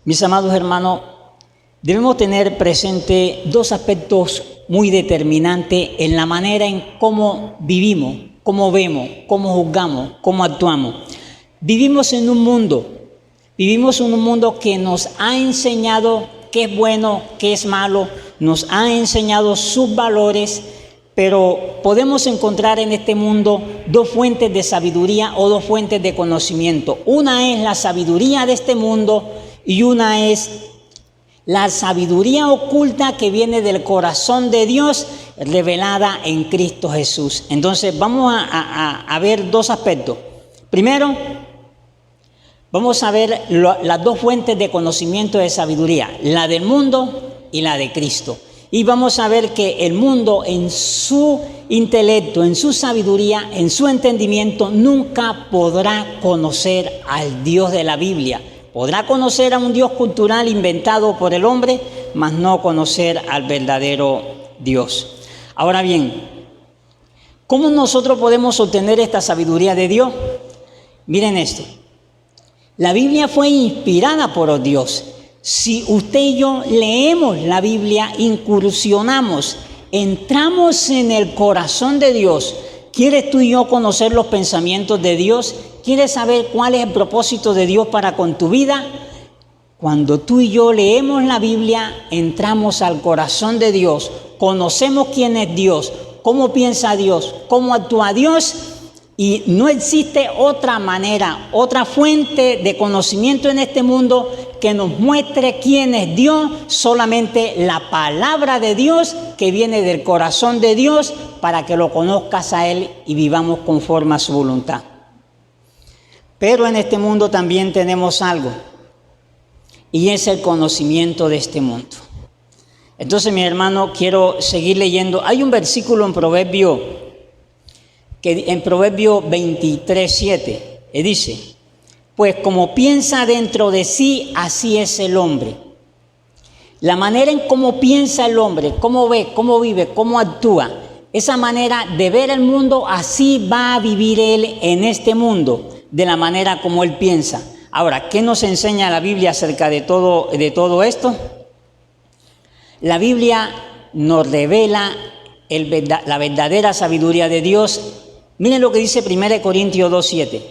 Mis amados hermanos, debemos tener presente dos aspectos muy determinantes en la manera en cómo vivimos, cómo vemos, cómo juzgamos, cómo actuamos. Vivimos en un mundo que nos ha enseñado qué es bueno, qué es malo, nos ha enseñado sus valores, pero podemos encontrar en este mundo dos fuentes de sabiduría o dos fuentes de conocimiento. Una es la sabiduría de este mundo y una es la sabiduría oculta que viene del corazón de Dios, revelada en Cristo Jesús. Entonces vamos a ver dos aspectos. Primero, vamos a ver las dos fuentes de conocimiento de sabiduría, la del mundo y la de Cristo. Y vamos a ver que el mundo en su intelecto, en su sabiduría, en su entendimiento, nunca podrá conocer al Dios de la Biblia. Podrá conocer a un Dios cultural inventado por el hombre, mas no conocer al verdadero Dios. Ahora bien, ¿cómo nosotros podemos obtener esta sabiduría de Dios? Miren esto. La Biblia fue inspirada por Dios. Si usted y yo leemos la Biblia, incursionamos, entramos en el corazón de Dios. ¿Quieres tú y yo conocer los pensamientos de Dios? ¿Quieres saber cuál es el propósito de Dios para con tu vida? Cuando tú y yo leemos la Biblia, entramos al corazón de Dios, conocemos quién es Dios, cómo piensa Dios, cómo actúa Dios. Y no existe otra manera, otra fuente de conocimiento en este mundo que nos muestre quién es Dios, solamente la palabra de Dios que viene del corazón de Dios para que lo conozcas a Él y vivamos conforme a su voluntad. Pero en este mundo también tenemos algo, y es el conocimiento de este mundo. Entonces, mi hermano, quiero seguir leyendo. Hay un versículo en Proverbio 23:7, dice: pues como piensa dentro de sí, así es el hombre. La manera en cómo piensa el hombre, cómo ve, cómo vive, cómo actúa, esa manera de ver el mundo, así va a vivir él en este mundo, de la manera como él piensa. Ahora, ¿qué nos enseña la Biblia acerca de todo esto? La Biblia nos revela la verdadera sabiduría de Dios. Miren lo que dice 1 Corintios 2:7.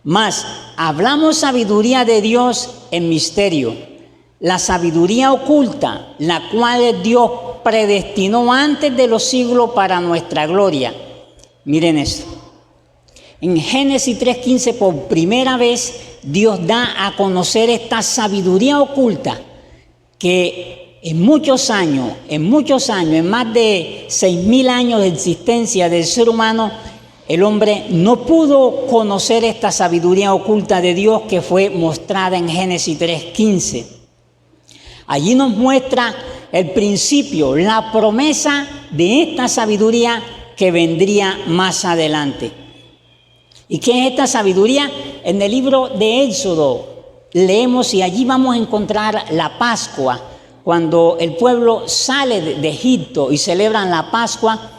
Mas hablamos sabiduría de Dios en misterio, la sabiduría oculta, la cual Dios predestinó antes de los siglos para nuestra gloria. Miren esto. En Génesis 3:15, por primera vez, Dios da a conocer esta sabiduría oculta que en muchos años, en más de 6,000 años de existencia del ser humano, el hombre no pudo conocer esta sabiduría oculta de Dios que fue mostrada en Génesis 3:15. Allí nos muestra el principio, la promesa de esta sabiduría que vendría más adelante. ¿Y qué es esta sabiduría? En el libro de Éxodo leemos y allí vamos a encontrar la Pascua. Cuando el pueblo sale de Egipto y celebran la Pascua,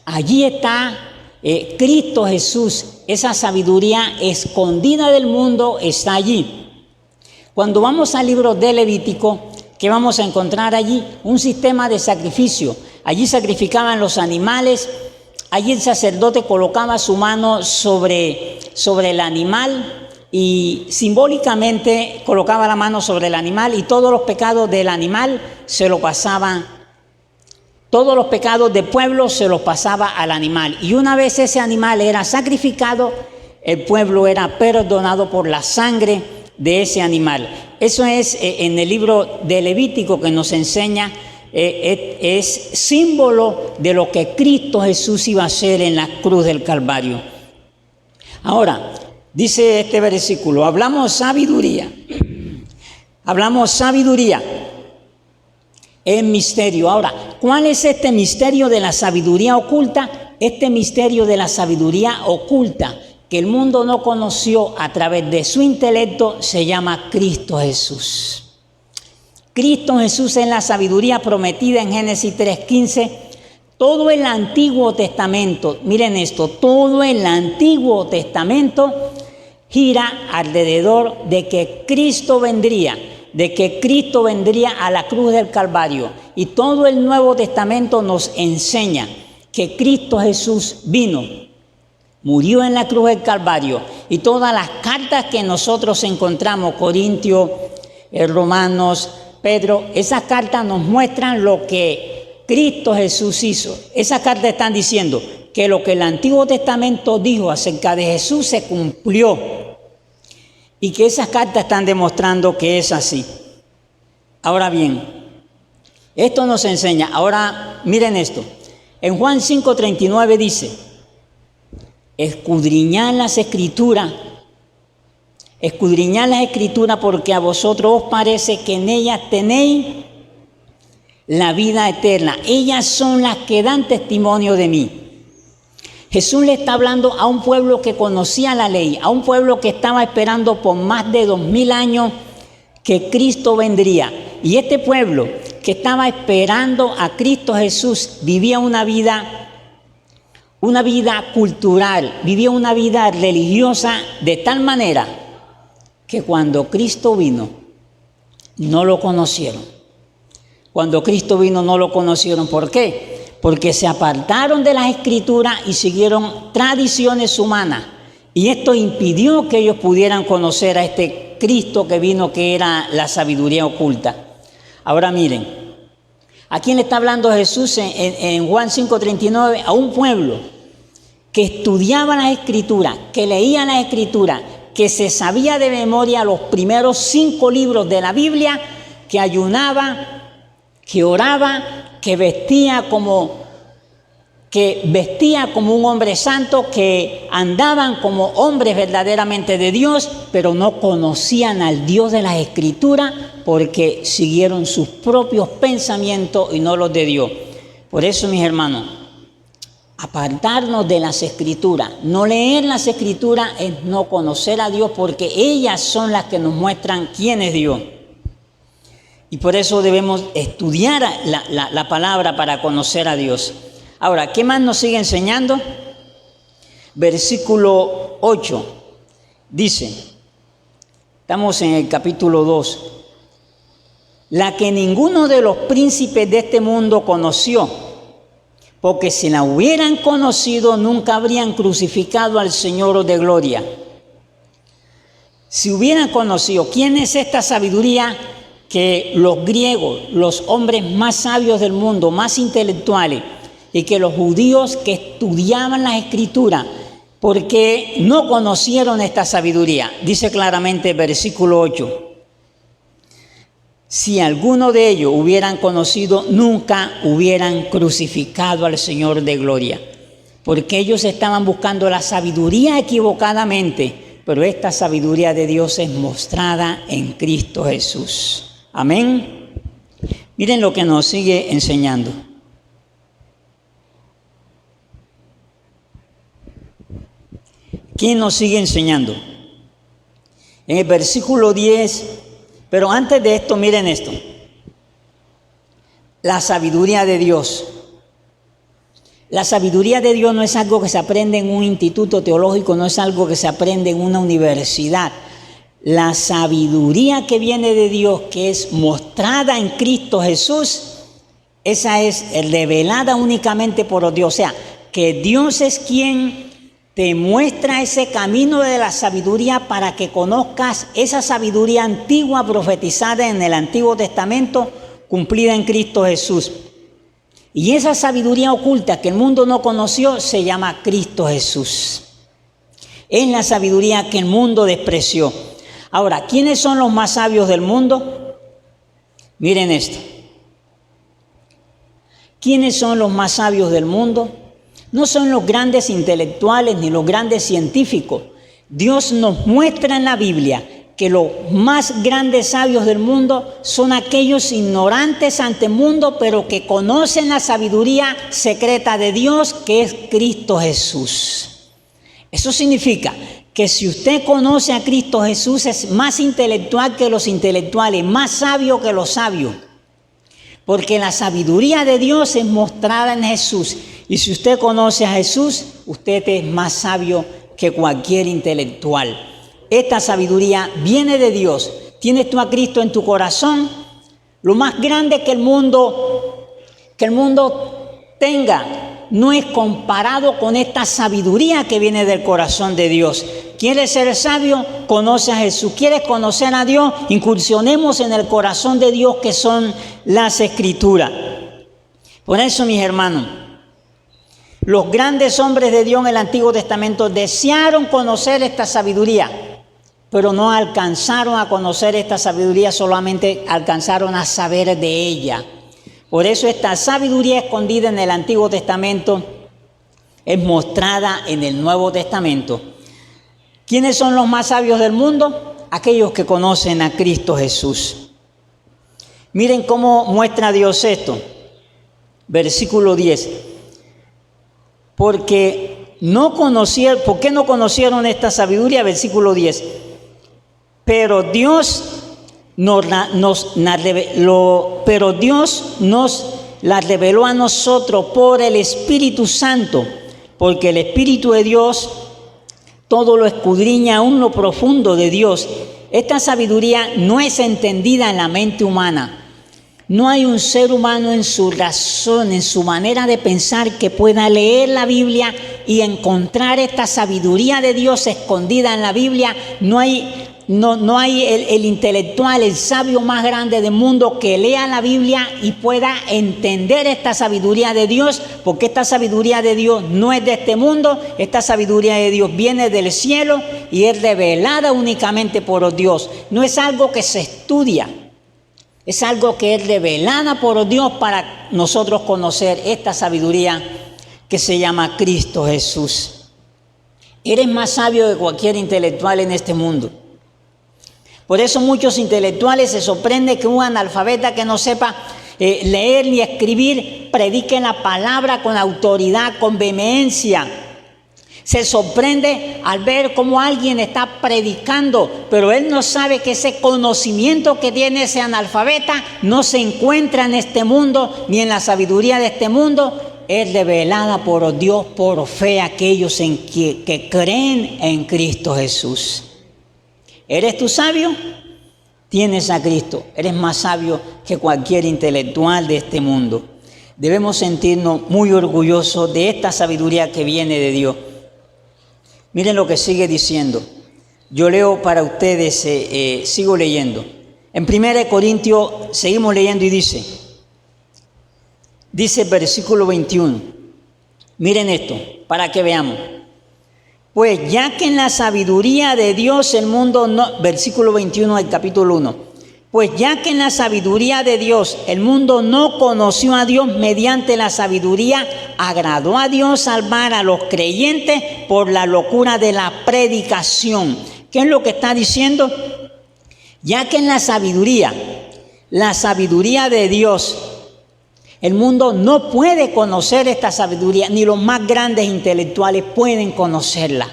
allí está Cristo Jesús. Esa sabiduría escondida del mundo está allí. Cuando vamos al libro de Levítico, ¿qué vamos a encontrar allí? Un sistema de sacrificio. Allí sacrificaban los animales. Allí el sacerdote colocaba su mano sobre el animal y simbólicamente colocaba la mano sobre el animal y todos los pecados del animal se lo pasaban, todos los pecados del pueblo se los pasaba al animal. Y una vez ese animal era sacrificado, el pueblo era perdonado por la sangre de ese animal. Eso es en el libro de Levítico que nos enseña, es símbolo de lo que Cristo Jesús iba a hacer en la cruz del Calvario. Ahora, dice este versículo, hablamos sabiduría en misterio. Ahora, ¿cuál es este misterio de la sabiduría oculta? Este misterio de la sabiduría oculta que el mundo no conoció a través de su intelecto se llama Cristo Jesús. Cristo Jesús es la sabiduría prometida en Génesis 3:15. Todo el Antiguo Testamento, miren esto, todo el Antiguo Testamento gira alrededor de que Cristo vendría a la cruz del Calvario. Y todo el Nuevo Testamento nos enseña que Cristo Jesús vino, murió en la cruz del Calvario. Y todas las cartas que nosotros encontramos, Corintios, Romanos, Pedro, esas cartas nos muestran lo que Cristo Jesús hizo. Esas cartas están diciendo que lo que el Antiguo Testamento dijo acerca de Jesús se cumplió. Y que esas cartas están demostrando que es así. Ahora bien, esto nos enseña. Ahora miren esto. En Juan 5:39 dice: escudriñad las Escrituras porque a vosotros os parece que en ellas tenéis la vida eterna. Ellas son las que dan testimonio de mí. Jesús le está hablando a un pueblo que conocía la ley, a un pueblo que estaba esperando por más de 2000 años que Cristo vendría. Y este pueblo que estaba esperando a Cristo Jesús vivía una vida cultural, vivía una vida religiosa de tal manera que cuando Cristo vino no lo conocieron. Cuando Cristo vino no lo conocieron. ¿Por qué? Porque se apartaron de las Escrituras y siguieron tradiciones humanas. Y esto impidió que ellos pudieran conocer a este Cristo que vino, que era la sabiduría oculta. Ahora miren, ¿a quién le está hablando Jesús en Juan 5:39? A un pueblo que estudiaba las Escrituras, que leía las Escrituras, que se sabía de memoria los primeros 5 libros de la Biblia, que ayunaba, que oraba, que vestía como un hombre santo, que andaban como hombres verdaderamente de Dios, pero no conocían al Dios de las Escrituras porque siguieron sus propios pensamientos y no los de Dios. Por eso, mis hermanos, apartarnos de las Escrituras, no leer las Escrituras es no conocer a Dios, porque ellas son las que nos muestran quién es Dios. Y por eso debemos estudiar la palabra para conocer a Dios. Ahora, ¿qué más nos sigue enseñando? Versículo 8 dice, estamos en el capítulo 2, la que ninguno de los príncipes de este mundo conoció, porque si la hubieran conocido nunca habrían crucificado al Señor de gloria. Si hubieran conocido, ¿quién es esta sabiduría que los griegos, los hombres más sabios del mundo, más intelectuales, y que los judíos que estudiaban las Escrituras, porque no conocieron esta sabiduría? Dice claramente el versículo 8, si alguno de ellos hubieran conocido, nunca hubieran crucificado al Señor de gloria, porque ellos estaban buscando la sabiduría equivocadamente, pero esta sabiduría de Dios es mostrada en Cristo Jesús. Amén. Miren lo que nos sigue enseñando. ¿Quién nos sigue enseñando? En el versículo 10, pero antes de esto, miren esto. La sabiduría de Dios. La sabiduría de Dios no es algo que se aprende en un instituto teológico, no es algo que se aprende en una universidad. La sabiduría que viene de Dios, que es mostrada en Cristo Jesús, esa es revelada únicamente por Dios. O sea, que Dios es quien te muestra ese camino de la sabiduría para que conozcas esa sabiduría antigua profetizada en el Antiguo Testamento, cumplida en Cristo Jesús. Y esa sabiduría oculta que el mundo no conoció se llama Cristo Jesús. Es la sabiduría que el mundo despreció. Ahora, ¿quiénes son los más sabios del mundo? Miren esto. ¿Quiénes son los más sabios del mundo? No son los grandes intelectuales ni los grandes científicos. Dios nos muestra en la Biblia que los más grandes sabios del mundo son aquellos ignorantes ante el mundo, pero que conocen la sabiduría secreta de Dios, que es Cristo Jesús. Eso significa que si usted conoce a Cristo Jesús, es más intelectual que los intelectuales, más sabio que los sabios. Porque la sabiduría de Dios es mostrada en Jesús. Y si usted conoce a Jesús, usted es más sabio que cualquier intelectual. esta sabiduría viene de Dios. ¿Tienes tú a Cristo en tu corazón? Lo más grande que el mundo tenga no es comparado con esta sabiduría que viene del corazón de Dios. ¿Quieres ser sabio? Conoce a Jesús. ¿Quieres conocer a Dios? Incursionemos en el corazón de Dios, que son las Escrituras. Por eso, mis hermanos, los grandes hombres de Dios en el Antiguo Testamento desearon conocer esta sabiduría, pero no alcanzaron a conocer esta sabiduría, solamente alcanzaron a saber de ella. Por eso esta sabiduría escondida en el Antiguo Testamento es mostrada en el Nuevo Testamento. ¿Quiénes son los más sabios del mundo? Aquellos que conocen a Cristo Jesús. Miren cómo muestra Dios esto. Versículo 10. ¿Por qué no conocieron esta sabiduría? Versículo 10. Pero Dios nos la reveló a nosotros por el Espíritu Santo, porque el Espíritu de Dios todo lo escudriña aún lo profundo de Dios. Esta sabiduría no es entendida en la mente humana. No hay un ser humano en su razón, en su manera de pensar, que pueda leer la Biblia y encontrar esta sabiduría de Dios escondida en la Biblia. No hay el intelectual, el sabio más grande del mundo que lea la Biblia y pueda entender esta sabiduría de Dios, porque esta sabiduría de Dios no es de este mundo. Esta sabiduría de Dios viene del cielo y es revelada únicamente por Dios. No es algo que se estudia, es algo que es revelada por Dios para nosotros conocer esta sabiduría que se llama Cristo Jesús. Eres más sabio que cualquier intelectual en este mundo. Por eso muchos intelectuales se sorprenden que un analfabeta que no sepa leer ni escribir predique la palabra con autoridad, con vehemencia. Se sorprende al ver cómo alguien está predicando, pero él no sabe que ese conocimiento que tiene ese analfabeta no se encuentra en este mundo ni en la sabiduría de este mundo. Es revelada por Dios por fe a aquellos que creen en Cristo Jesús. ¿Eres tú sabio? Tienes a Cristo. Eres más sabio que cualquier intelectual de este mundo. Debemos sentirnos muy orgullosos de esta sabiduría que viene de Dios. Miren lo que sigue diciendo. Yo leo para ustedes, sigo leyendo. En 1 Corintios seguimos leyendo y dice versículo 21. Miren esto, para que veamos. Pues ya que en la sabiduría de Dios el mundo no... Versículo 21 del capítulo 1. Pues ya que en la sabiduría de Dios el mundo no conoció a Dios mediante la sabiduría, agradó a Dios salvar a los creyentes por la locura de la predicación. ¿Qué es lo que está diciendo? Ya que en la sabiduría de Dios, el mundo no puede conocer esta sabiduría, ni los más grandes intelectuales pueden conocerla.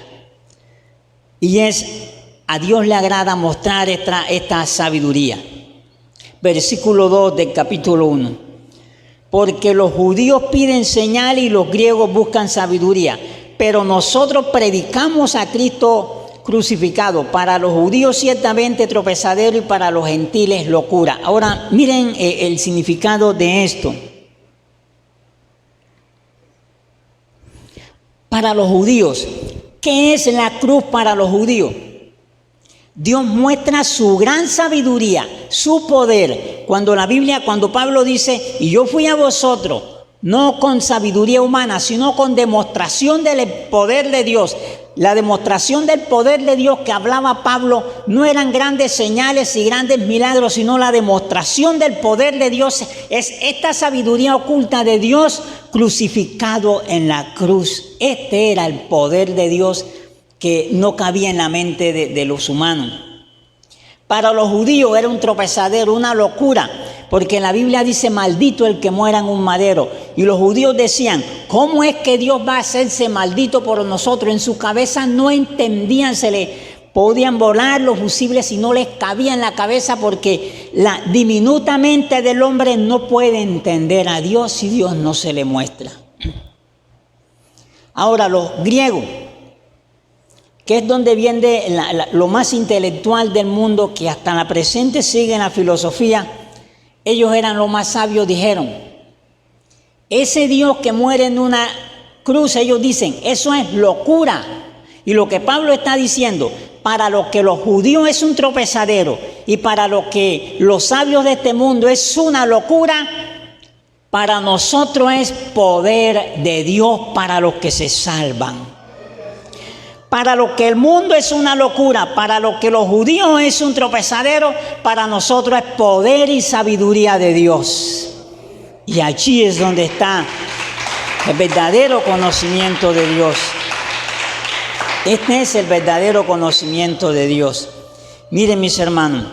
Y a Dios le agrada mostrar esta sabiduría. Versículo 2 del capítulo 1. Porque los judíos piden señal y los griegos buscan sabiduría, pero nosotros predicamos a Cristo crucificado, para los judíos ciertamente tropezadero y para los gentiles locura. Ahora miren el significado de esto. Para los judíos, ¿qué es la cruz para los judíos? Dios muestra su gran sabiduría, su poder. Cuando Pablo dice, y yo fui a vosotros, no con sabiduría humana, sino con demostración del poder de Dios. La demostración del poder de Dios que hablaba Pablo no eran grandes señales y grandes milagros, sino la demostración del poder de Dios es esta sabiduría oculta de Dios crucificado en la cruz. Este era el poder de Dios que no cabía en la mente de los humanos. Para los judíos era un tropezadero, una locura, porque la Biblia dice, maldito el que muera en un madero. Y los judíos decían, ¿cómo es que Dios va a hacerse maldito por nosotros? En su cabeza no entendían, podían volar los fusibles y no les cabía en la cabeza, porque la diminuta mente del hombre no puede entender a Dios si Dios no se le muestra. Ahora los griegos, que es donde viene lo más intelectual del mundo, que hasta la presente sigue en la filosofía. Ellos eran los más sabios, dijeron, ese Dios que muere en una cruz, ellos dicen, eso es locura. Y lo que Pablo está diciendo, para lo que los judíos es un tropezadero y para lo que los sabios de este mundo es una locura, para nosotros es poder de Dios para los que se salvan. Para lo que el mundo es una locura, para lo que los judíos es un tropezadero, para nosotros es poder y sabiduría de Dios. Y allí es donde está el verdadero conocimiento de Dios. Este es el verdadero conocimiento de Dios. Miren, mis hermanos,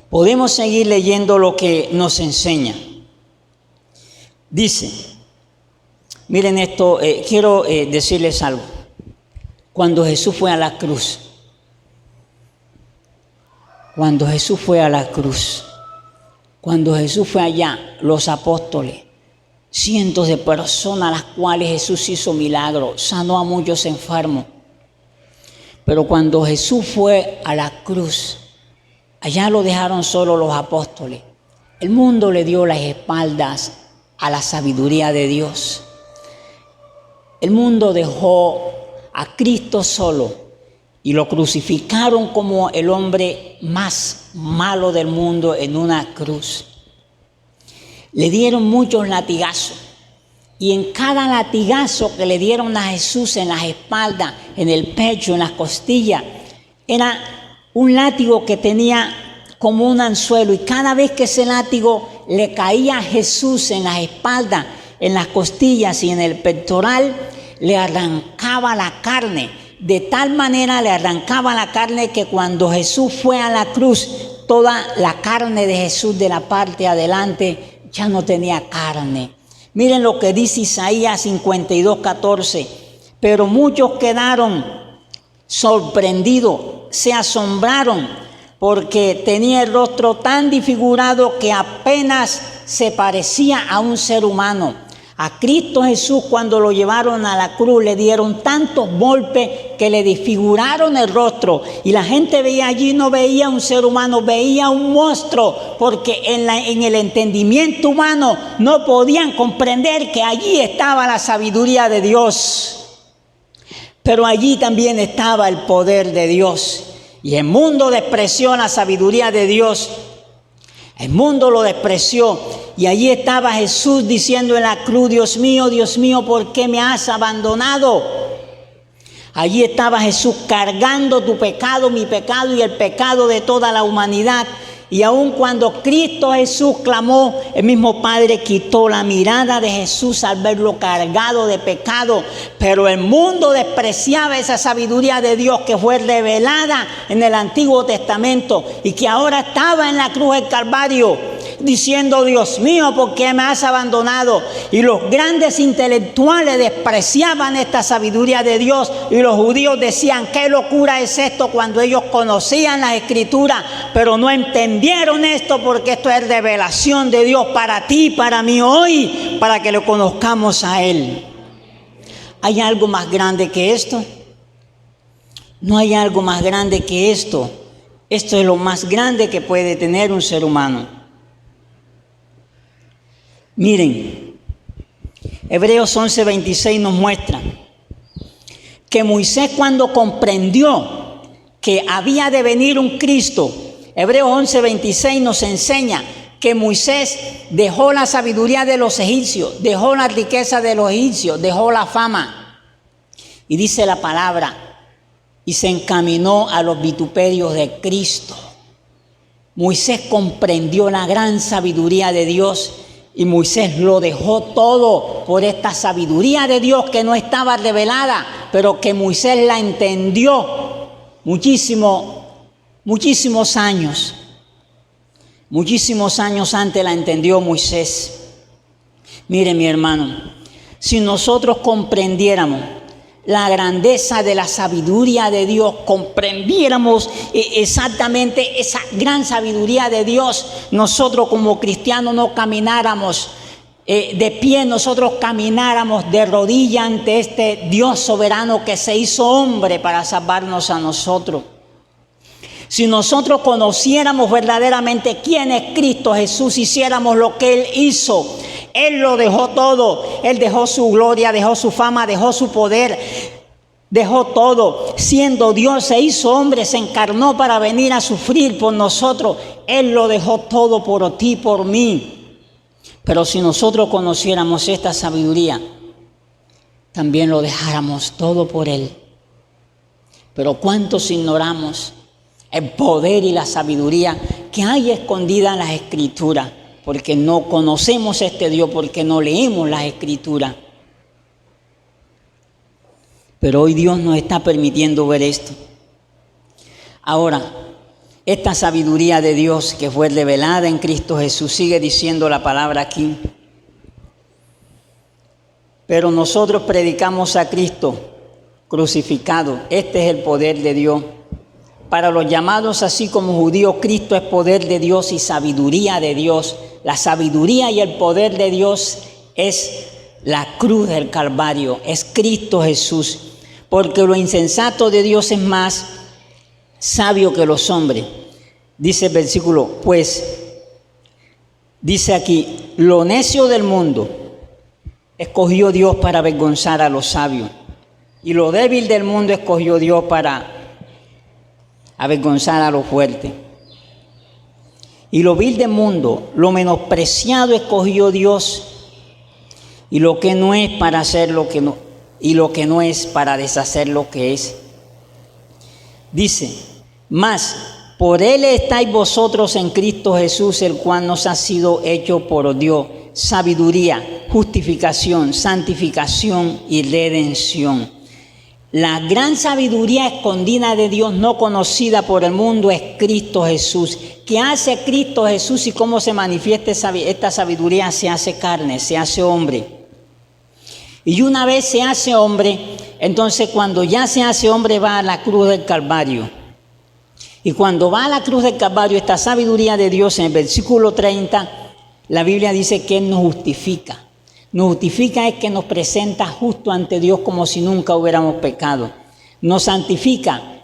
podemos seguir leyendo lo que nos enseña. Dice, miren esto, quiero decirles algo. Cuando Jesús fue a la cruz, cuando Jesús fue allá, los apóstoles, cientos de personas a las cuales Jesús hizo milagros, sanó a muchos enfermos. Pero cuando Jesús fue a la cruz, allá lo dejaron solo los apóstoles. El mundo le dio las espaldas a la sabiduría de Dios. El mundo dejó a Cristo solo y lo crucificaron como el hombre más malo del mundo en una cruz. Le dieron muchos latigazos y en cada latigazo que le dieron a Jesús en las espaldas, en el pecho, en las costillas, era un látigo que tenía como un anzuelo, y cada vez que ese látigo le caía a Jesús en las espaldas, en las costillas y en el pectoral, le arrancaba la carne. De tal manera le arrancaba la carne que cuando Jesús fue a la cruz, toda la carne de Jesús de la parte adelante ya no tenía carne. Miren lo que dice Isaías 52:14. Pero muchos quedaron sorprendidos, se asombraron, porque tenía el rostro tan desfigurado que apenas se parecía a un ser humano. A Cristo Jesús, cuando lo llevaron a la cruz, le dieron tantos golpes que le desfiguraron el rostro. Y la gente veía allí, no veía un ser humano, veía un monstruo, porque en el entendimiento humano no podían comprender que allí estaba la sabiduría de Dios. Pero allí también estaba el poder de Dios. Y el mundo despreció la sabiduría de Dios. El mundo lo despreció. Y allí estaba Jesús diciendo en la cruz, Dios mío, ¿por qué me has abandonado? Allí estaba Jesús cargando tu pecado, mi pecado y el pecado de toda la humanidad. Y aun cuando Cristo Jesús clamó, el mismo Padre quitó la mirada de Jesús al verlo cargado de pecado. Pero el mundo despreciaba esa sabiduría de Dios que fue revelada en el Antiguo Testamento y que ahora estaba en la cruz del Calvario, diciendo, Dios mío, ¿por qué me has abandonado? Y los grandes intelectuales despreciaban esta sabiduría de Dios, y los judíos decían, ¿qué locura es esto? Cuando ellos conocían las Escrituras, pero no entendieron esto, porque esto es revelación de Dios para ti y para mí hoy, para que lo conozcamos a Él. ¿Hay algo más grande que esto? No hay algo más grande que esto. Esto es lo más grande que puede tener un ser humano. Miren, Hebreos 11:26 nos muestra que Moisés, cuando comprendió que había de venir un Cristo, Hebreos 11:26 nos enseña que Moisés dejó la sabiduría de los egipcios, dejó la riqueza de los egipcios, dejó la fama. Y dice la palabra, y se encaminó a los vituperios de Cristo. Moisés comprendió la gran sabiduría de Dios. Y Moisés lo dejó todo por esta sabiduría de Dios que no estaba revelada, pero que Moisés la entendió muchísimos años. Muchísimos años antes la entendió Moisés. Mire, mi hermano, si nosotros comprendiéramos la grandeza de la sabiduría de Dios, comprendiéramos exactamente esa gran sabiduría de Dios, nosotros como cristianos no camináramos de pie nosotros camináramos de rodilla ante este Dios soberano que se hizo hombre para salvarnos a nosotros. Si nosotros conociéramos verdaderamente quién es Cristo Jesús, hiciéramos lo que Él hizo. Él lo dejó todo. Él dejó su gloria, dejó su fama, dejó su poder, dejó todo. Siendo Dios, se hizo hombre, se encarnó para venir a sufrir por nosotros. Él lo dejó todo por ti, por mí. Pero si nosotros conociéramos esta sabiduría, también lo dejáramos todo por Él. Pero ¿cuántos ignoramos el poder y la sabiduría que hay escondida en las Escrituras? Porque no conocemos a este Dios, porque no leemos las Escrituras. Pero hoy Dios nos está permitiendo ver esto. Ahora, esta sabiduría de Dios que fue revelada en Cristo Jesús, sigue diciendo la palabra aquí. Pero nosotros predicamos a Cristo crucificado. Este es el poder de Dios. Para los llamados así como judíos, Cristo es poder de Dios y sabiduría de Dios. La sabiduría y el poder de Dios es la cruz del Calvario, es Cristo Jesús. Porque lo insensato de Dios es más sabio que los hombres. Dice el versículo, pues, dice aquí, lo necio del mundo escogió Dios para avergonzar a los sabios. Y lo débil del mundo escogió Dios para avergonzar a los fuertes. Y lo vil del mundo, lo menospreciado escogió Dios. Y lo que no es para hacer lo que no, y lo que no es para deshacer lo que es. Dice, mas por Él estáis vosotros en Cristo Jesús, el cual nos ha sido hecho por Dios sabiduría, justificación, santificación y redención. La gran sabiduría escondida de Dios, no conocida por el mundo, es Cristo Jesús. ¿Qué hace Cristo Jesús y cómo se manifiesta esta sabiduría? Se hace carne, se hace hombre. Y una vez se hace hombre, entonces cuando ya se hace hombre va a la cruz del Calvario. Y cuando va a la cruz del Calvario, esta sabiduría de Dios, en el versículo 30, la Biblia dice que Él nos justifica. Nos justifica es que nos presenta justo ante Dios como si nunca hubiéramos pecado. Nos santifica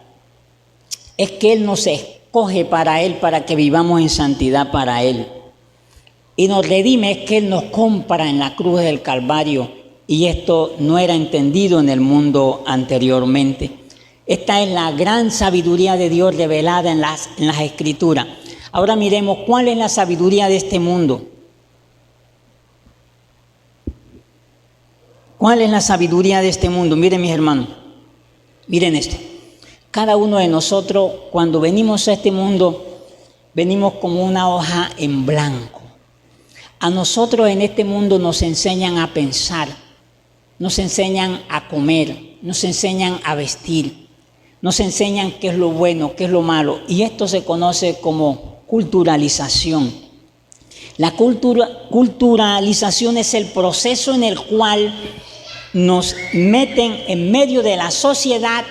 es que Él nos escoge para Él, para que vivamos en santidad para Él. Y nos redime es que Él nos compra en la cruz del Calvario. Y esto no era entendido en el mundo anteriormente. Esta es la gran sabiduría de Dios revelada en las Escrituras. Ahora miremos cuál es la sabiduría de este mundo. ¿Cuál es la sabiduría de este mundo? Miren, mis hermanos, miren esto. Cada uno de nosotros, cuando venimos a este mundo, venimos como una hoja en blanco. A nosotros en este mundo nos enseñan a pensar, nos enseñan a comer, nos enseñan a vestir, nos enseñan qué es lo bueno, qué es lo malo. Y esto se conoce como culturalización. La culturalización es el proceso en el cual nos meten en medio de la sociedad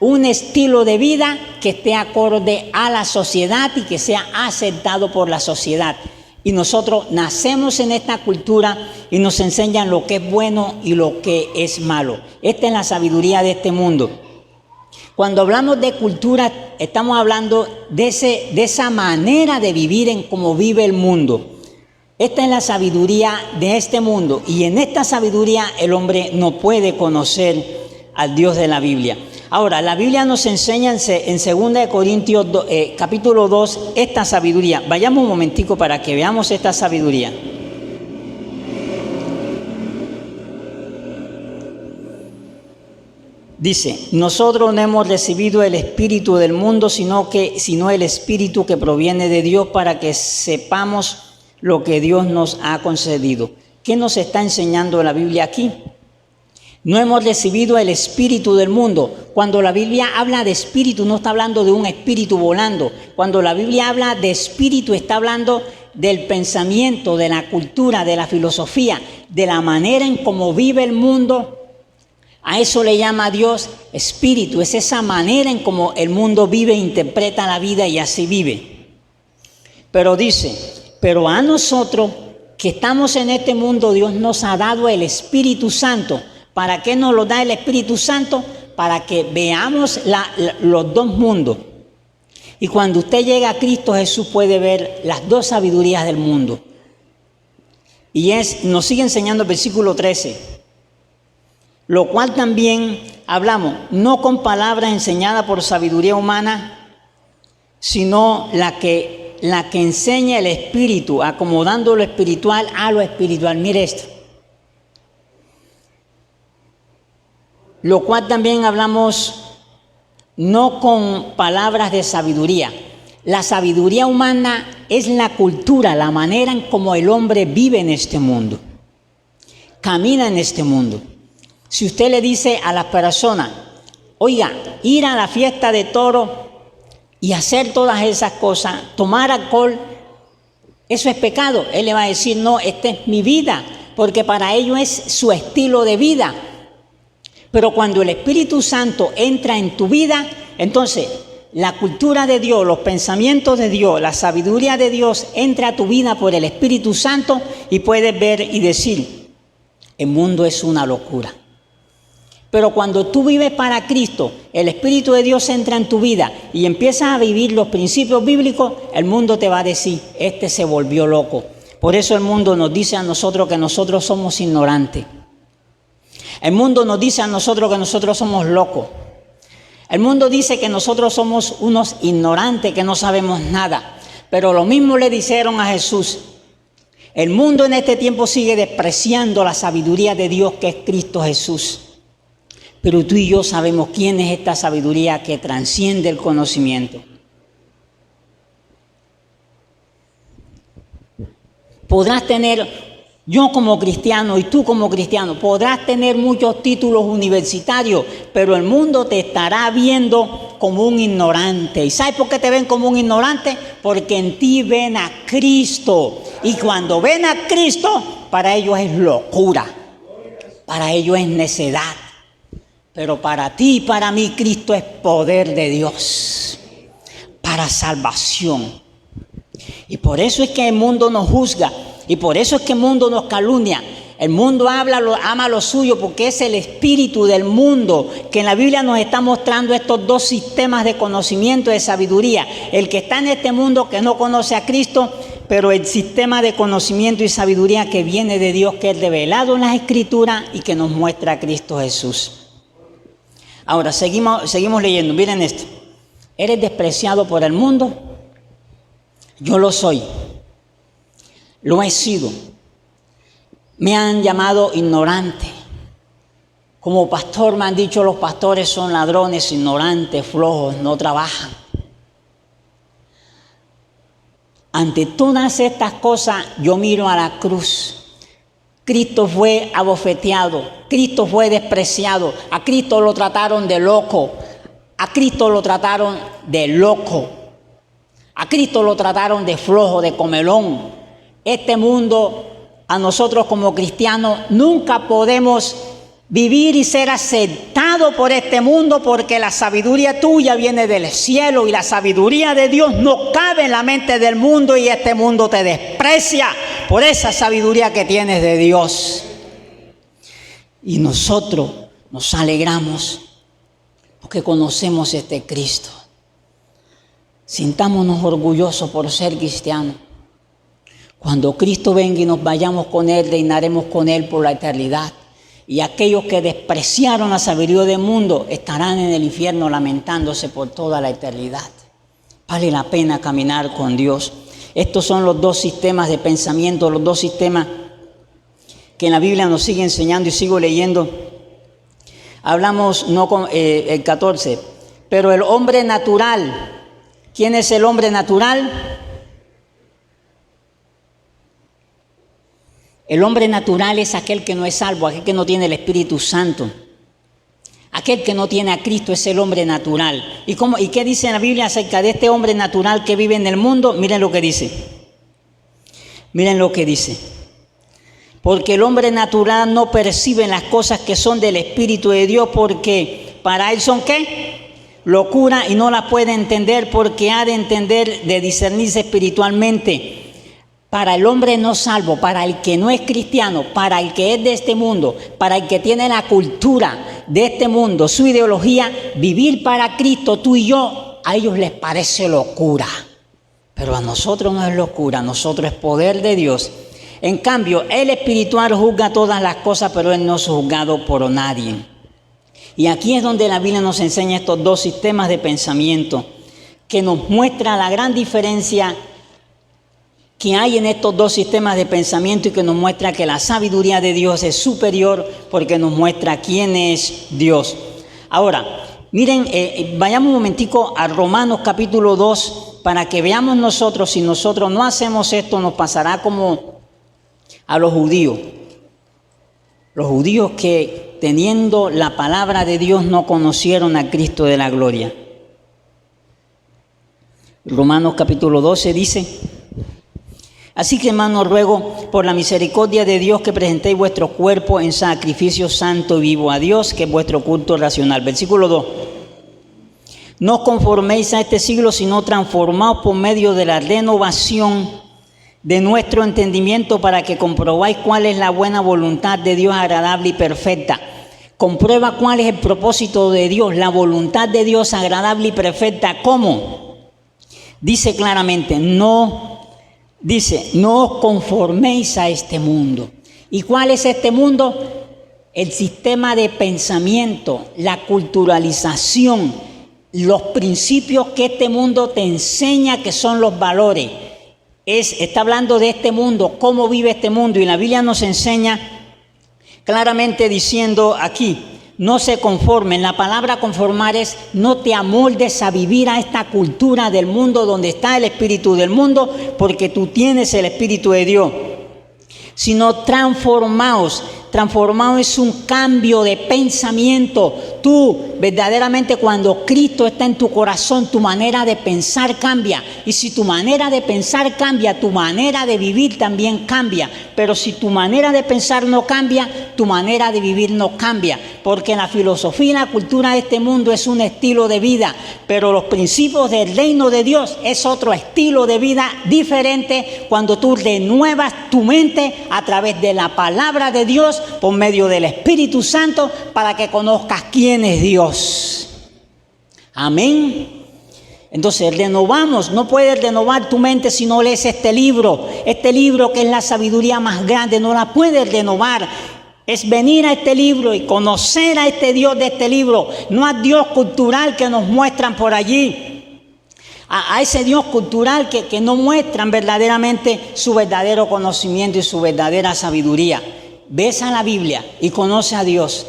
un estilo de vida que esté acorde a la sociedad y que sea aceptado por la sociedad. Y nosotros nacemos en esta cultura y nos enseñan lo que es bueno y lo que es malo. Esta es la sabiduría de este mundo. Cuando hablamos de cultura, estamos hablando de esa manera de vivir en cómo vive el mundo. Esta es la sabiduría de este mundo, y en esta sabiduría el hombre no puede conocer al Dios de la Biblia. Ahora, la Biblia nos enseña en 2 Corintios capítulo 2 esta sabiduría. Vayamos un momentico para que veamos esta sabiduría. Dice, nosotros no hemos recibido el espíritu del mundo, sino el espíritu que proviene de Dios, para que sepamos lo que Dios nos ha concedido. ¿Qué nos está enseñando la Biblia aquí? No hemos recibido el espíritu del mundo. Cuando la Biblia habla de espíritu, no está hablando de un espíritu volando. Cuando la Biblia habla de espíritu, está hablando del pensamiento, de la cultura, de la filosofía, de la manera en cómo vive el mundo. A eso le llama Dios espíritu. Es esa manera en cómo el mundo vive, interpreta la vida y así vive. Pero dice, pero a nosotros que estamos en este mundo, Dios nos ha dado el Espíritu Santo. ¿Para qué nos lo da el Espíritu Santo? Para que veamos los dos mundos. Y cuando usted llega a Cristo Jesús puede ver las dos sabidurías del mundo. Y nos sigue enseñando el versículo 13. Lo cual también hablamos, no con palabras enseñadas por sabiduría humana, sino la que enseña el Espíritu, acomodando lo espiritual a lo espiritual. Mire esto. Lo cual también hablamos no con palabras de sabiduría. La sabiduría humana es la cultura, la manera en cómo el hombre vive en este mundo, camina en este mundo. Si usted le dice a las personas, oiga, ir a la fiesta de toro y hacer todas esas cosas, tomar alcohol, eso es pecado. Él le va a decir, no, esta es mi vida, porque para ello es su estilo de vida. Pero cuando el Espíritu Santo entra en tu vida, entonces la cultura de Dios, los pensamientos de Dios, la sabiduría de Dios entra a tu vida por el Espíritu Santo y puedes ver y decir, el mundo es una locura. Pero cuando tú vives para Cristo, el Espíritu de Dios entra en tu vida y empiezas a vivir los principios bíblicos, el mundo te va a decir, este se volvió loco. Por eso el mundo nos dice a nosotros que nosotros somos ignorantes. El mundo nos dice a nosotros que nosotros somos locos. El mundo dice que nosotros somos unos ignorantes, que no sabemos nada. Pero lo mismo le dijeron a Jesús. El mundo en este tiempo sigue despreciando la sabiduría de Dios, que es Cristo Jesús. Pero tú y yo sabemos quién es esta sabiduría que trasciende el conocimiento. Podrás tener, yo como cristiano y tú como cristiano, podrás tener muchos títulos universitarios, pero el mundo te estará viendo como un ignorante. ¿Y sabes por qué te ven como un ignorante? Porque en ti ven a Cristo. Y cuando ven a Cristo, para ellos es locura. Para ellos es necedad. Pero para ti y para mí, Cristo es poder de Dios. Para salvación. Y por eso es que el mundo nos juzga. Y por eso es que el mundo nos calumnia. El mundo ama lo suyo porque es el espíritu del mundo que en la Biblia nos está mostrando estos dos sistemas de conocimiento, de sabiduría. El que está en este mundo que no conoce a Cristo, pero el sistema de conocimiento y sabiduría que viene de Dios, que es revelado en las Escrituras y que nos muestra a Cristo Jesús. Ahora, seguimos leyendo. Miren esto. ¿Eres despreciado por el mundo? Yo lo soy. Lo he sido. Me han llamado ignorante. Como pastor me han dicho, los pastores son ladrones, ignorantes, flojos, no trabajan. Ante todas estas cosas yo miro a la cruz. Cristo fue abofeteado, Cristo fue despreciado, a Cristo lo trataron de loco, a Cristo lo trataron de loco, a Cristo lo trataron de flojo, de comelón. Este mundo, a nosotros como cristianos, nunca podemos vivir y ser aceptados por este mundo porque la sabiduría tuya viene del cielo y la sabiduría de Dios no cabe en la mente del mundo y este mundo te desprecia por esa sabiduría que tienes de Dios. Y nosotros nos alegramos porque conocemos este Cristo. Sintámonos orgullosos por ser cristianos. Cuando Cristo venga y nos vayamos con Él, reinaremos con Él por la eternidad. Y aquellos que despreciaron la sabiduría del mundo estarán en el infierno lamentándose por toda la eternidad. Vale la pena caminar con Dios. Estos son los dos sistemas de pensamiento, los dos sistemas que en la Biblia nos sigue enseñando y sigo leyendo. Hablamos el 14, pero el hombre natural. ¿Quién es el hombre natural? El hombre natural es aquel que no es salvo, aquel que no tiene el Espíritu Santo. Aquel que no tiene a Cristo es el hombre natural. ¿Y qué dice la Biblia acerca de este hombre natural que vive en el mundo? Miren lo que dice. Miren lo que dice. Porque el hombre natural no percibe las cosas que son del Espíritu de Dios, porque para él son ¿qué? Locura, y no la puede entender porque ha de entender, de discernirse espiritualmente. para el hombre no salvo, para el que no es cristiano, para el que es de este mundo, para el que tiene la cultura de este mundo, su ideología, vivir para Cristo, tú y yo, a ellos les parece locura. Pero a nosotros no es locura, a nosotros es poder de Dios. En cambio, el espiritual juzga todas las cosas, pero él no es juzgado por nadie. Y aquí es donde la Biblia nos enseña estos dos sistemas de pensamiento, que nos muestra la gran diferencia que hay en estos dos sistemas de pensamiento y que nos muestra que la sabiduría de Dios es superior porque nos muestra quién es Dios. Ahora, miren, vayamos un momentico a Romanos capítulo 2 para que veamos nosotros, si nosotros no hacemos esto, nos pasará como a los judíos. Los judíos que teniendo la palabra de Dios no conocieron a Cristo de la gloria. Romanos capítulo 12 dice: así que, hermanos, ruego por la misericordia de Dios que presentéis vuestro cuerpo en sacrificio santo y vivo a Dios, que es vuestro culto racional. Versículo 2. No os conforméis a este siglo, sino transformaos por medio de la renovación de nuestro entendimiento, para que comprobáis cuál es la buena voluntad de Dios, agradable y perfecta. Comprueba cuál es el propósito de Dios, la voluntad de Dios agradable y perfecta. ¿Cómo? Dice claramente, no os conforméis a este mundo. ¿Y cuál es este mundo? El sistema de pensamiento, la culturalización, los principios que este mundo te enseña que son los valores. Está hablando de este mundo, cómo vive este mundo, y la Biblia nos enseña claramente diciendo aquí, no se conformen. La palabra conformar es no te amoldes a vivir a esta cultura del mundo donde está el espíritu del mundo, porque tú tienes el espíritu de Dios, sino transformaos. Transformado es un cambio de pensamiento. Tú verdaderamente, cuando Cristo está en tu corazón, tu manera de pensar cambia. Y si tu manera de pensar cambia, tu manera de vivir también cambia. Pero si tu manera de pensar no cambia, tu manera de vivir no cambia. Porque la filosofía y la cultura de este mundo es un estilo de vida, pero los principios del reino de Dios es otro estilo de vida diferente cuando tú renuevas tu mente a través de la palabra de Dios por medio del Espíritu Santo, para que conozcas quién es Dios. Amén. Entonces renovamos, no puedes renovar tu mente si no lees este libro que es la sabiduría más grande, no la puedes renovar. Es venir a este libro y conocer a este Dios de este libro, no al Dios cultural que nos muestran por allí, a ese Dios cultural que no muestran verdaderamente su verdadero conocimiento y su verdadera sabiduría. Ves a la Biblia y conoce a Dios,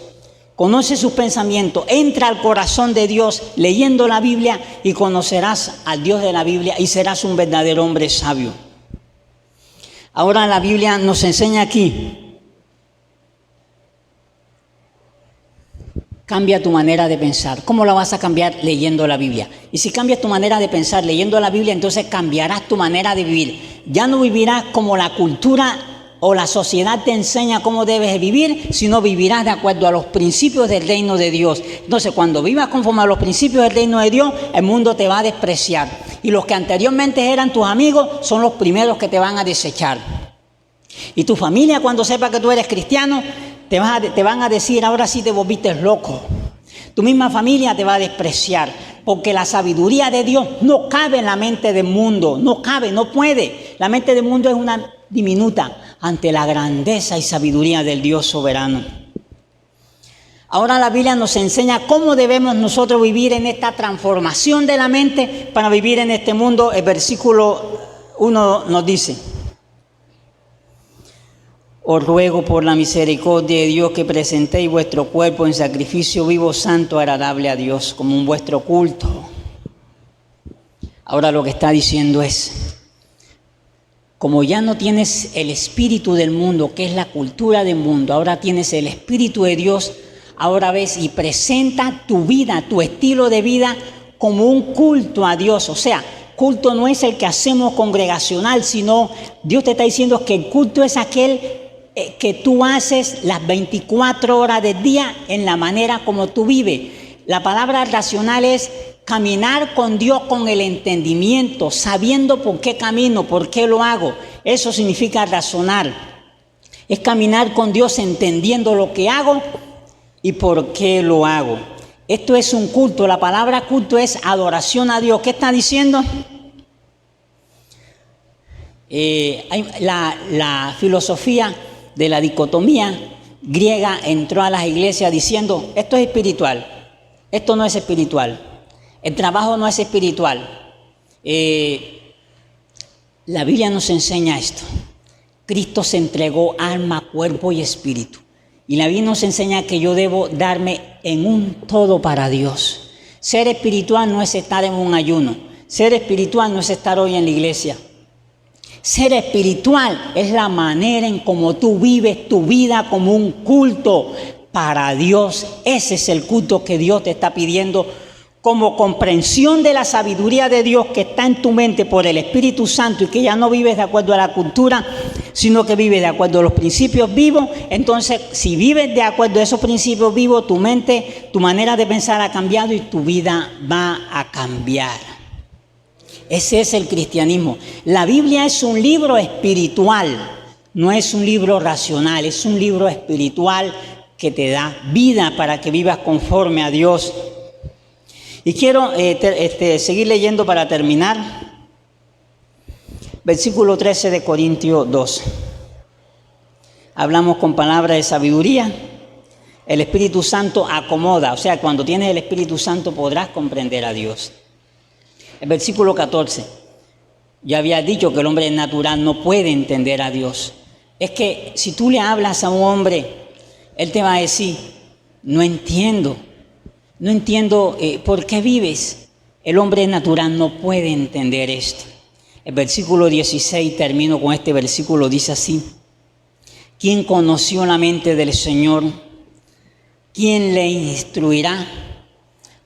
conoce sus pensamientos, entra al corazón de Dios leyendo la Biblia y conocerás al Dios de la Biblia y serás un verdadero hombre sabio. Ahora la Biblia nos enseña aquí, cambia tu manera de pensar. ¿Cómo la vas a cambiar? Leyendo la Biblia. Y si cambias tu manera de pensar leyendo la Biblia, entonces cambiarás tu manera de vivir. Ya no vivirás como la cultura o la sociedad te enseña cómo debes vivir, sino vivirás de acuerdo a los principios del reino de Dios. Entonces, cuando vivas conforme a los principios del reino de Dios, el mundo te va a despreciar. Y los que anteriormente eran tus amigos son los primeros que te van a desechar. Y tu familia, cuando sepa que tú eres cristiano, te van a decir, ahora sí te volviste loco. Tu misma familia te va a despreciar, porque la sabiduría de Dios no cabe en la mente del mundo, no cabe, no puede. La mente del mundo es una diminuta ante la grandeza y sabiduría del Dios soberano. Ahora la Biblia nos enseña cómo debemos nosotros vivir en esta transformación de la mente para vivir en este mundo. El versículo 1 nos dice: os ruego por la misericordia de Dios que presentéis vuestro cuerpo en sacrificio vivo, santo, agradable a Dios, como un vuestro culto. Ahora lo que está diciendo es, como ya no tienes el espíritu del mundo, que es la cultura del mundo, ahora tienes el espíritu de Dios, ahora ves y presenta tu vida, tu estilo de vida como un culto a Dios. O sea, culto no es el que hacemos congregacional, sino Dios te está diciendo que el culto es aquel que tú haces las 24 horas del día en la manera como tú vives. La palabra racional es caminar con Dios con el entendimiento, sabiendo por qué camino, por qué lo hago. Eso significa razonar. Es caminar con Dios entendiendo lo que hago y por qué lo hago. Esto es un culto. La palabra culto es adoración a Dios. ¿Qué está diciendo? La filosofía de la dicotomía griega entró a las iglesias diciendo: esto es espiritual, esto no es espiritual, el trabajo no es espiritual. La Biblia nos enseña esto. Cristo se entregó alma, cuerpo y espíritu. Y la Biblia nos enseña que yo debo darme en un todo para Dios. Ser espiritual no es estar en un ayuno. Ser espiritual no es estar hoy en la iglesia. Ser espiritual es la manera en cómo tú vives tu vida como un culto para Dios. Ese es el culto que Dios te está pidiendo, como comprensión de la sabiduría de Dios que está en tu mente por el Espíritu Santo, y que ya no vives de acuerdo a la cultura, sino que vives de acuerdo a los principios vivos. Entonces, si vives de acuerdo a esos principios vivos, tu mente, tu manera de pensar ha cambiado y tu vida va a cambiar. Ese es el cristianismo. La Biblia es un libro espiritual, no es un libro racional, es un libro espiritual que te da vida para que vivas conforme a Dios. Y quiero seguir leyendo para terminar. Versículo 13 de Corintios 2. Hablamos con palabras de sabiduría. El Espíritu Santo acomoda, o sea, cuando tienes el Espíritu Santo podrás comprender a Dios. El versículo 14. Ya había dicho que el hombre natural no puede entender a Dios. Es que si tú le hablas a un hombre, él te va a decir: no entiendo por qué vives. El hombre natural no puede entender esto. El versículo 16, termino con este versículo, dice así: ¿quién conoció la mente del Señor? ¿Quién le instruirá?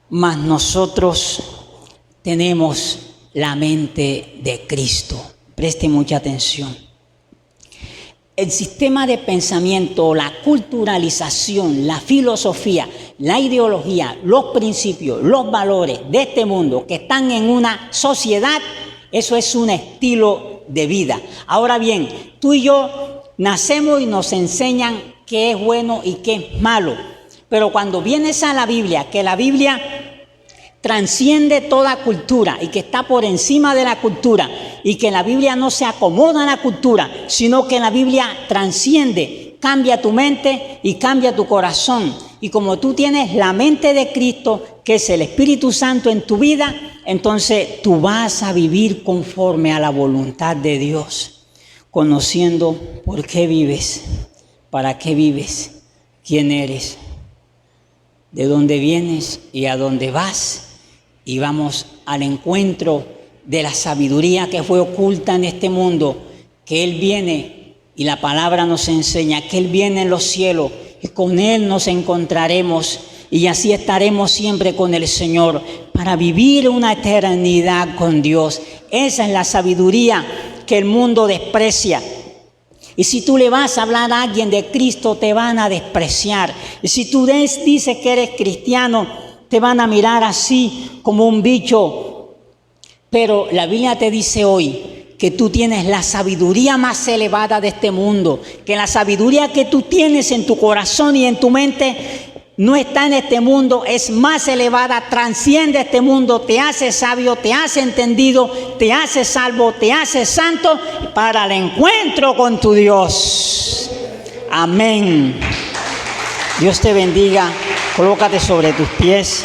Mas nosotros tenemos la mente de Cristo. Preste mucha atención. El sistema de pensamiento, la culturalización, la filosofía, la ideología, los principios, los valores de este mundo que están en una sociedad, eso es un estilo de vida. Ahora bien, tú y yo nacemos y nos enseñan qué es bueno y qué es malo. Pero cuando vienes a la Biblia, que la Biblia transciende toda cultura y que está por encima de la cultura, y que la Biblia no se acomoda a la cultura, sino que la Biblia transciende, cambia tu mente y cambia tu corazón. Y como tú tienes la mente de Cristo, que es el Espíritu Santo en tu vida, entonces tú vas a vivir conforme a la voluntad de Dios, conociendo por qué vives, para qué vives, quién eres, de dónde vienes y a dónde vas. Y vamos al encuentro de la sabiduría que fue oculta en este mundo, que Él viene, y la palabra nos enseña que Él viene en los cielos y con Él nos encontraremos, y así estaremos siempre con el Señor para vivir una eternidad con Dios. Esa es la sabiduría que el mundo desprecia. Y si tú le vas a hablar a alguien de Cristo, te van a despreciar. Y si tú dices que eres cristiano, te van a mirar así como un bicho. Pero la Biblia te dice hoy que tú tienes la sabiduría más elevada de este mundo, que la sabiduría que tú tienes en tu corazón y en tu mente no está en este mundo, es más elevada, trasciende este mundo, te hace sabio, te hace entendido, te hace salvo, te hace santo para el encuentro con tu Dios. Amén. Dios te bendiga. Colócate sobre tus pies.